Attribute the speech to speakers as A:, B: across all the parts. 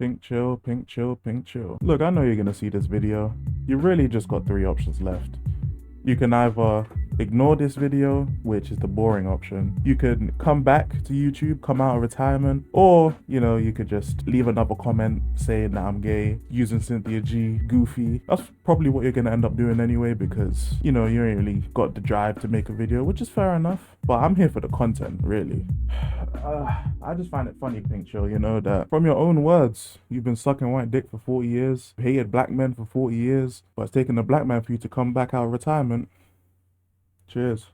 A: Pink chill, pink chill, pink chill. Look, I know you're gonna see this video. You really just got three options left. You can either ignore this video, which is the boring option. You could come back to YouTube, come out of retirement, or, you could just leave another comment saying that I'm gay, using Cynthia G, goofy. That's probably what you're gonna end up doing anyway because, you ain't really got the drive to make a video, which is fair enough. But I'm here for the content, really. I just find it funny, Pink Chill, that from your own words, you've been sucking white dick for 40 years, hated black men for 40 years, but it's taken a black man for you to come back out of retirement. Cheers.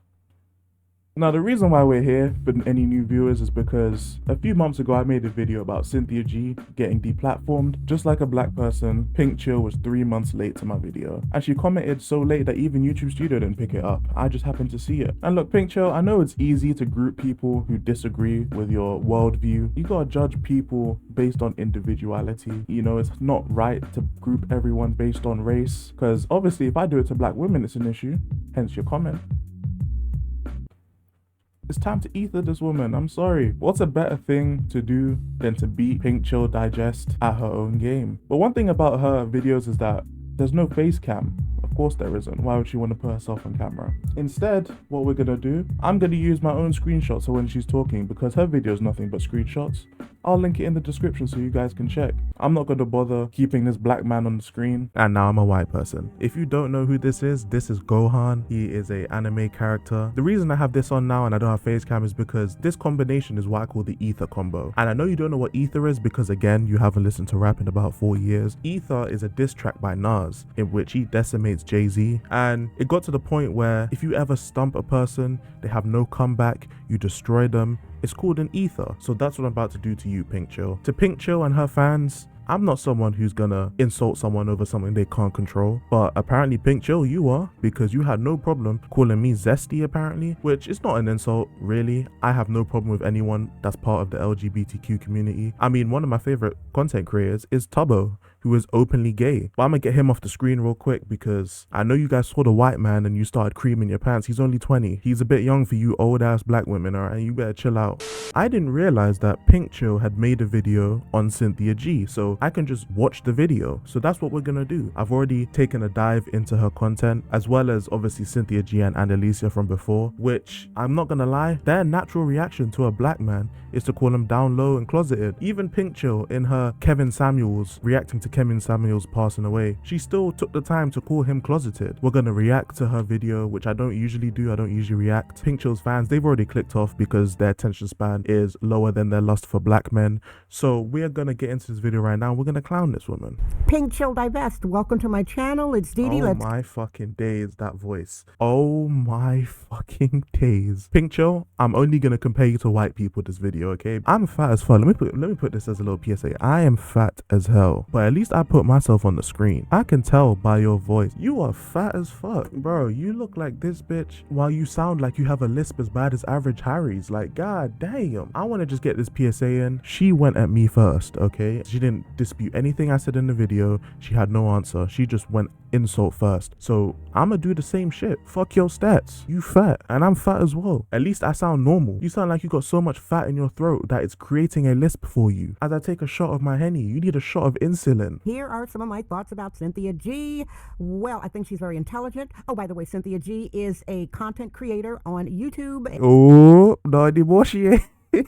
A: Now, the reason why we're here for any new viewers is because a few months ago I made a video about Cynthia G getting deplatformed. Just like a black person, Pink Chill was 3 months late to my video. And she commented so late that even YouTube Studio didn't pick it up. I just happened to see it. And look, Pink Chill, I know it's easy to group people who disagree with your worldview. You gotta judge people based on individuality. It's not right to group everyone based on race. Because obviously if I do it to black women, it's an issue. Hence your comment. It's time to ether this woman. I'm sorry. What's a better thing to do than to beat Pink Chill Digest at her own game? But one thing about her videos is that there's no face cam. Of course there isn't. Why would she want to put herself on camera? Instead, what we're gonna do, I'm gonna use my own screenshots so when she's talking, because her video is nothing but screenshots, I'll link it in the description so you guys can check. I'm not gonna bother keeping this black man on the screen. And now I'm a white person. If you don't know who this is Gohan. He is a anime character. The reason I have this on now and I don't have face cam is because this combination is what I call the ether combo. And I know you don't know what ether is because again, you haven't listened to rap in about 4 years. Ether is a diss track by Nas in which he decimates Jay-Z. And it got to the point where if you ever stump a person, they have no comeback, you destroy them, it's called an ether. So that's what I'm about to do to you, Pink Chill. To Pink Chill and her fans, I'm not someone who's gonna insult someone over something they can't control, but apparently Pink Chill, you are, because you had no problem calling me zesty apparently, which is not an insult, really. I have no problem with anyone that's part of the LGBTQ community. I mean, one of my favorite content creators is Tubbo, who is openly gay. But I'm gonna get him off the screen real quick because I know you guys saw the white man and you started creaming your pants. He's only 20. He's a bit young for you old ass black women, alright? You better chill out. I didn't realize that Pink Chill had made a video on Cynthia G, so I can just watch the video. So that's what we're gonna do. I've already taken a dive into her content, as well as obviously Cynthia G and Alicia from before, which I'm not gonna lie, their natural reaction to a black man is to call him down low and closeted. Even Pink Chill in her Kevin Samuels reacting to Kevin Samuels passing away, she still took the time to call him closeted. We're gonna react to her video, which I don't usually do. I don't usually react. Pink Chill's fans, they've already clicked off because their attention span is lower than their lust for black men. So we're gonna get into this video right now. We're gonna clown this woman.
B: Pink Chill Divest, welcome to my channel. It's Dee Dee.
A: Oh my fucking days, that voice. Oh my fucking days. Pink Chill, I'm only gonna compare you to white people this video, okay? I'm fat as fuck. Let me put this as a little PSA. I am fat as hell, but at least I put myself on the screen. I can tell by your voice. You are fat as fuck. Bro, you look like this bitch while you sound like you have a lisp as bad as Average Harry's. Like, god damn. I want to just get this PSA in. She went at me first, okay? She didn't dispute anything I said in the video. She had no answer. She just went insult first. So I'ma do the same shit. Fuck your stats. You fat and I'm fat as well. At least I sound normal. You sound like you got so much fat in your throat that it's creating a lisp for you. As I take a shot of my Henny, you need a shot of insulin.
B: Here are some of my thoughts about Cynthia G. Well, I think she's very intelligent. Oh, by the way, Cynthia G is a content creator on YouTube.
A: Oh, no anymore, she ain't.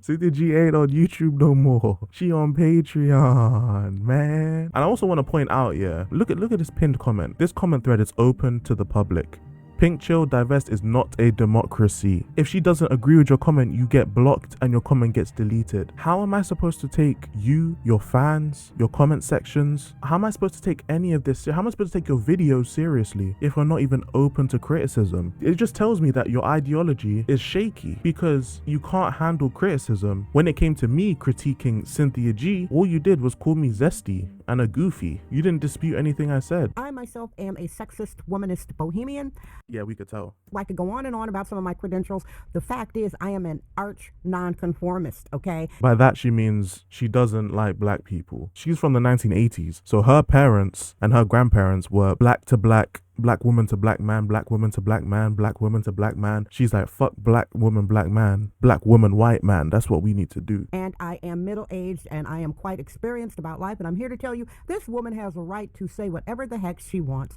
A: Cynthia G ain't on YouTube no more. She on Patreon, man. And I also want to point out, yeah, look at this pinned comment. This comment thread is open to the public. Pink Chill Divest is not a democracy. If she doesn't agree with your comment, you get blocked and your comment gets deleted. How am I supposed to take you, your fans, your comment sections? How am I supposed to take any of this? How am I supposed to take your videos seriously if we're not even open to criticism? It just tells me that your ideology is shaky because you can't handle criticism. When it came to me critiquing Cynthia G, all you did was call me zesty and a goofy. You didn't dispute anything I said.
B: I myself am a sexist, womanist bohemian.
A: Yeah, we could tell.
B: I could go on and on about some of my credentials. The fact is, I am an arch nonconformist, okay?
A: By that, she means she doesn't like black people. She's from the 1980s, so her parents and her grandparents were black to black black woman to black man, black woman to black man, black woman to black man. She's like, fuck black woman, black man, black woman, white man. That's what we need to do.
B: And I am middle-aged and I am quite experienced about life, and I'm here to tell you this woman has a right to say whatever the heck she wants.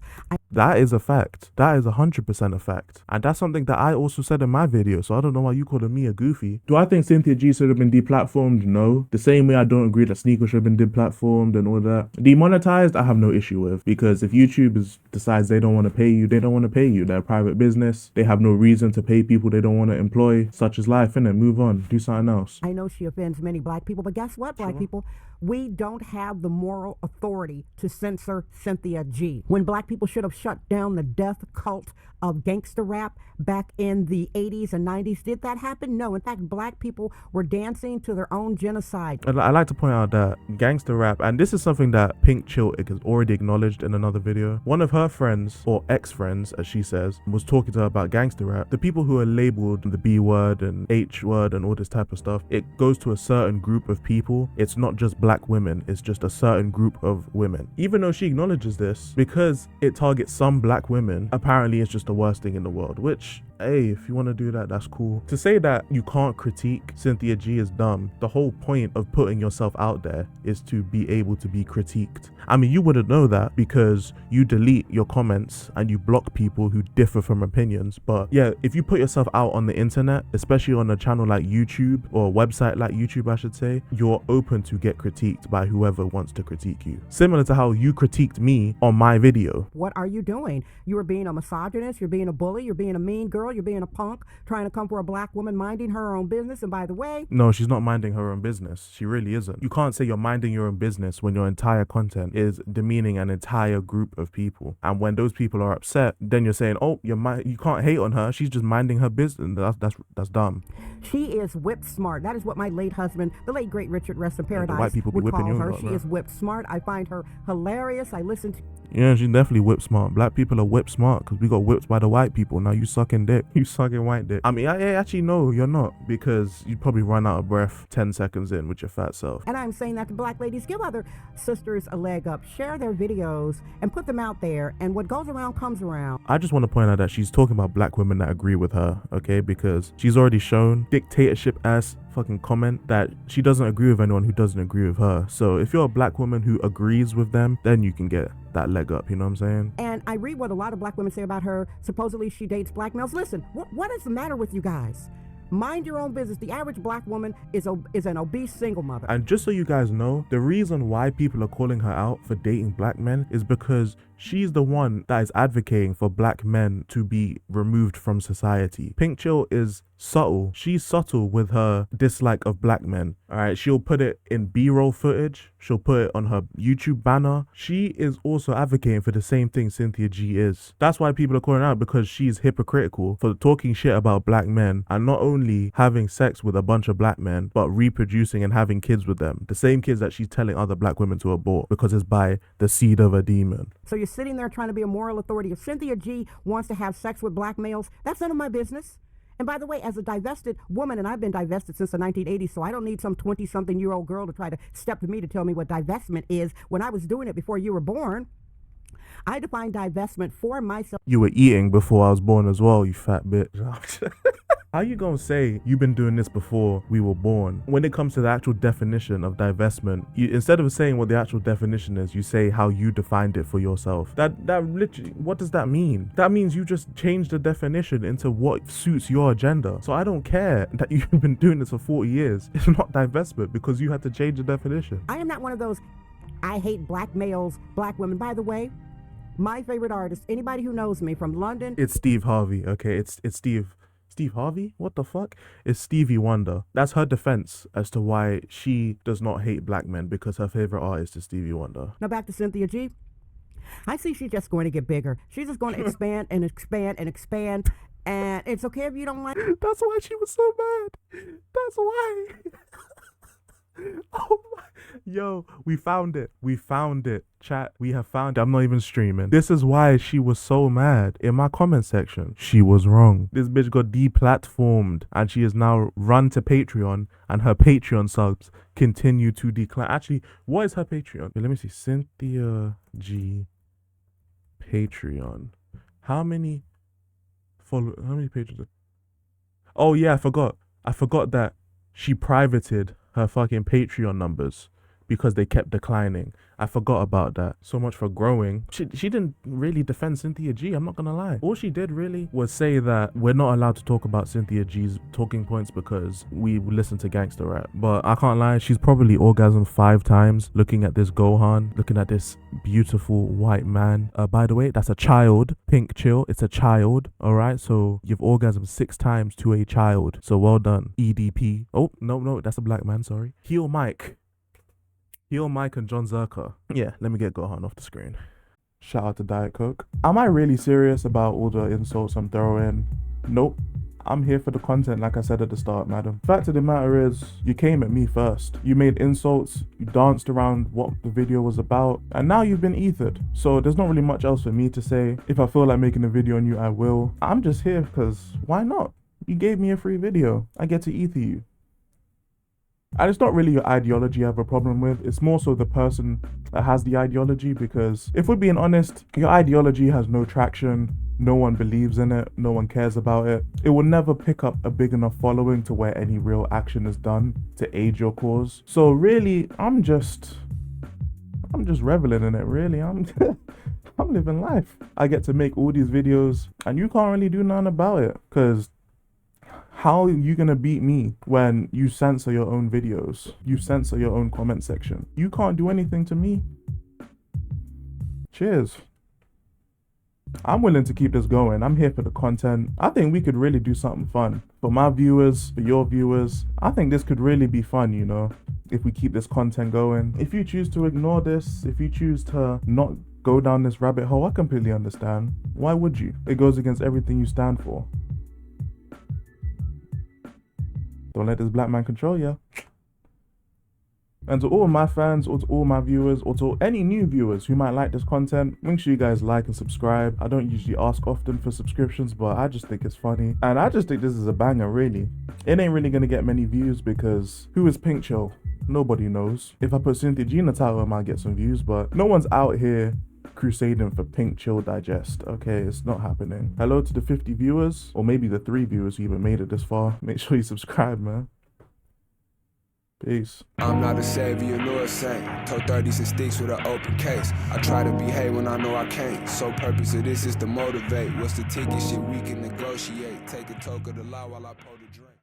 A: That is a fact. That is 100% a fact. And that's something that I also said in my video, so I don't know why you calling me a goofy. Do I think Cynthia G should have been deplatformed? No. The same way I don't agree that Sneaker should have been deplatformed and all that. Demonetized, I have no issue with, because if YouTube decides they don't want to pay you, they don't want to pay you. They're a private business. They have no reason to pay people they don't want to employ. Such is life, innit? Move on. Do something else.
B: I know she offends many black people, but guess what, black people? We don't have the moral authority to censor Cynthia G. When black people should have shut down the death cult of gangster rap back in the 80s and 90s, did that happen? No. In fact, black people were dancing to their own genocide.
A: I like to point out that gangster rap, and this is something that PinkChill has already acknowledged in another video. One of her friends, or ex-friends as she says, was talking to her about gangster rap. The people who are labeled the B word and H word and all this type of stuff, it goes to a certain group of people. It's not just black women, it's just a certain group of women. Even though she acknowledges this, because it targets some black women, apparently it's just the worst thing in the world, which, hey, if you want to do that, that's cool. To say that you can't critique Cynthia G is dumb. The whole point of putting yourself out there is to be able to be critiqued. I mean, you wouldn't know that because you delete your comments and you block people who differ from opinions. But yeah, if you put yourself out on the internet, especially on a channel like YouTube, or a website like YouTube, I should say, you're open to get critiqued by whoever wants to critique you. Similar to how you critiqued me on my video.
B: What are you doing? You are being a misogynist, you're being a bully, you're being a mean girl, you're being a punk, trying to come for a black woman minding her own business. And by the way,
A: no, she's not minding her own business. She really isn't. You can't say you're minding your own business when your entire content is demeaning an entire group of people. And when those people are upset, then you're saying, oh, you can't hate on her. She's just minding her business. That's dumb.
B: She is whip smart. That is what my late husband, the late great Richard Rest in Paradise,
A: white people
B: would call her. She
A: bro.
B: is whip smart. I find her hilarious. I listen to...
A: Yeah, she's definitely whip smart. Black people are whip smart because we got whipped by the white people. Now you sucking dick. You sucking white dick. I mean, I actually no, you're not, because you probably run out of breath 10 seconds in with your fat self.
B: And I'm saying that to black ladies, give other sisters a leg up. Share their videos and put them out there. And what goes around comes around.
A: I just want to point out that she's talking about black women that agree with her, okay? Because she's already shown dictatorship ass fucking comment that she doesn't agree with anyone who doesn't agree with her. So if you're a black woman who agrees with them, then you can get that leg up, you know what I'm saying?
B: And I read what a lot of black women say about her. Supposedly she dates black males. Listen, what is the matter with you guys? Mind your own business. The average black woman is an obese single mother.
A: And just so you guys know, the reason why people are calling her out for dating black men is because she's the one that is advocating for black men to be removed from society. PinkChill is subtle. She's subtle with her dislike of black men. All right, she'll put it in B-roll footage. She'll put it on her YouTube banner. She is also advocating for the same thing Cynthia G is. That's why people are calling her out, because she's hypocritical for talking shit about black men and not only having sex with a bunch of black men, but reproducing and having kids with them. The same kids that she's telling other black women to abort because it's by the seed of a demon.
B: So you're sitting there trying to be a moral authority. If Cynthia G wants to have sex with black males, that's none of my business. And by the way, as a divested woman, and I've been divested since the 1980s, so I don't need some 20-something-year-old girl to try to step to me to tell me what divestment is. When I was doing it before you were born, I defined divestment for myself.
A: You were eating before I was born as well, you fat bitch. How you gonna say you've been doing this before we were born? When it comes to the actual definition of divestment, instead of saying what the actual definition is, you say how you defined it for yourself. That literally, what does that mean? That means you just changed the definition into what suits your agenda. So I don't care that you've been doing this for 40 years. It's not divestment because you had to change the definition.
B: I am not one of those, I hate black males, black women. By the way, my favorite artist, anybody who knows me from London.
A: It's Steve Harvey, okay? It's Steve Harvey? What the fuck? It's Stevie Wonder. That's her defense as to why she does not hate black men, because her favorite artist is Stevie Wonder.
B: Now back to Cynthia G. I see she's just going to get bigger. She's just going to expand and expand and expand. And it's okay if you don't like.
A: That's why she was so mad. That's why. Oh my. Yo, we found it. We found it. Chat, we have found it. I'm not even streaming. This is why she was so mad in my comment section. She was wrong. This bitch got deplatformed and she is now run to Patreon, and her Patreon subs continue to decline. Actually, what is her Patreon? Let me see. Cynthia G Patreon. How many pages? Oh yeah, I forgot that she privated her fucking Patreon numbers because they kept declining. I forgot about that. So much for growing. She didn't really defend Cynthia G, I'm not gonna lie. All she did really was say that we're not allowed to talk about Cynthia G's talking points because we listen to gangster rap. But I can't lie, she's probably orgasmed 5 times looking at this Gohan, looking at this beautiful white man. By the way, that's a child. PinkChill, it's a child. Alright, so you've orgasmed 6 times to a child. So well done, EDP. Oh, no, that's a black man, sorry. Heel Mike and John Zerka. Yeah, let me get Gohan off the screen. Shout out to Diet Coke. Am I really serious about all the insults I'm throwing? Nope. I'm here for the content, like I said at the start, madam. Fact of the matter is, you came at me first. You made insults, you danced around what the video was about, and now you've been ethered. So there's not really much else for me to say. If I feel like making a video on you, I will. I'm just here because why not? You gave me a free video. I get to ether you. And it's not really your ideology I have a problem with, it's more so the person that has the ideology, because if we're being honest, your ideology has no traction, no one believes in it, no one cares about it. It will never pick up a big enough following to where any real action is done to aid your cause. So really, I'm just reveling in it, really. I'm living life. I get to make all these videos and you can't really do nothing about it, because how are you gonna beat me when you censor your own videos? You censor your own comment section. You can't do anything to me. Cheers. I'm willing to keep this going. I'm here for the content. I think we could really do something fun. For my viewers, for your viewers, I think this could really be fun, you know, if we keep this content going. If you choose to ignore this, if you choose to not go down this rabbit hole, I completely understand. Why would you? It goes against everything you stand for. Don't let this black man control you. And to all my fans, or to all my viewers, or to any new viewers who might like this content, make sure you guys like and subscribe. I don't usually ask often for subscriptions, but I just think it's funny. And I just think this is a banger, really. It ain't really gonna get many views because who is PinkChill? Nobody knows. If I put Cynthia G in the title, I might get some views, but no one's out here crusading for PinkChill Digest. Okay, it's not happening. Hello to the 50 viewers, or maybe the 3 viewers who even made it this far. Make sure you subscribe, man. Peace.
C: I'm not a savior nor a saint. Told 30s and sticks with an open case. I try to behave when I know I can't. So purpose of this is to motivate. What's the ticket? Shit we can negotiate. Take a toke of the law while I pour the drink.